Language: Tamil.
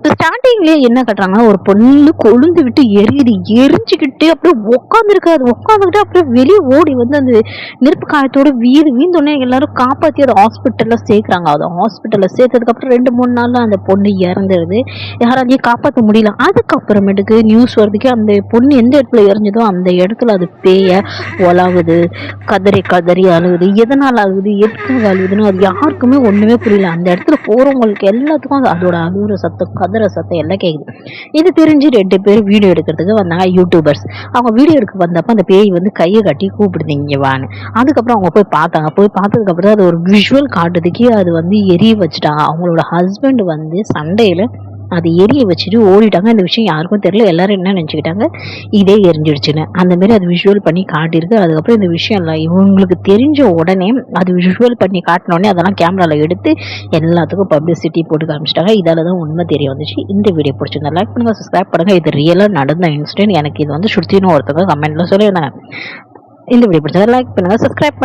ஸ்டார்டிங்லயே என்ன கட்டுறாங்கன்னா, ஒரு பொண்ணு கொழுந்து விட்டு எரியுது. எரிஞ்சுக்கிட்டு அப்படியே உட்காந்துருக்கு. அது உட்காந்துக்கிட்டு அப்படியே வெளியே ஓடி வந்து அந்த நெருப்பு காயத்தோட வீந்தோடனே எல்லாரும் காப்பாத்தி அதை ஹாஸ்பிட்டல்ல சேர்க்குறாங்க. அதை ஹாஸ்பிட்டல்ல சேர்த்ததுக்கப்புறம் 2-3 நாள்ல அந்த பொண்ணு இறந்துருது. யாராலையும் காப்பாற்ற முடியல. அதுக்கப்புறமேட்டுக்கு நியூஸ் வரதுக்கு அந்த பொண்ணு எந்த இடத்துல எரிஞ்சதோ அந்த இடத்துல அது பேய உலாவுது, கதறி கதறி அழுகுது. எதனால அழுகுது, எதுக்காக அழுகுதுன்னு அது யாருக்குமே ஒண்ணுமே புரியல. அந்த இடத்துல போறவங்களுக்கு எல்லாத்துக்கும் அதோட அழுகுற சத்தம், கதற சத்தம் எல்லாம் கேக்குது. இது தெரிஞ்சு 2 பேர் வீடியோ எடுக்கிறதுக்கு வந்தாங்க, யூடியூபர்ஸ். அவங்க வீடியோ எடுக்க வந்தப்ப அந்த பேய் வந்து கையை கட்டி கூப்பிடுது இங்க வான்னு. அதுக்கப்புறம் அவங்க போய் பார்த்தாங்க. போய் பார்த்ததுக்கு அப்புறம் அது ஒரு விஷுவல் காட்டுறதுக்கே அது வந்து எரிய வச்சுட்டாங்க. அவங்களோட ஹஸ்பண்ட் வந்து சண்டையில அது எரிய வச்சுட்டு ஓடிட்டாங்க. இந்த விஷயம் யாருக்கும் தெரியல. எல்லாரும் என்ன நினைச்சுக்கிட்டாங்க, இதே எரிஞ்சிடுச்சுன்னு. அந்த மாதிரி அது விஷுவல் பண்ணி காட்டியிருக்கு. அதுக்கப்புறம் இந்த விஷயம் இல்லை இவங்களுக்கு தெரிஞ்ச உடனே அது விஷுவல் பண்ணி காட்டின உடனே அதெல்லாம் கேமரால எடுத்து எல்லாத்துக்கும் பப்ளிசிட்டி போட்டு காமிச்சிட்டாங்க. இதால தான் உண்மை தெரிய வந்துச்சு. இந்த வீடியோ பிடிச்சிருந்தா லைக் பண்ணுங்க, சப்ஸ்கிரைப் பண்ணுங்க. இது ரியலா நடந்த இன்சிடென்ட். எனக்கு இது வந்து சுற்றின்னு ஒருத்தவங்க கமெண்ட்ல சொல்லியிருந்தாங்க. இந்த வீடியோ பிடிச்சதா லைக் பண்ணுங்க, சப்ஸ்கிரைப் பண்ணுங்க.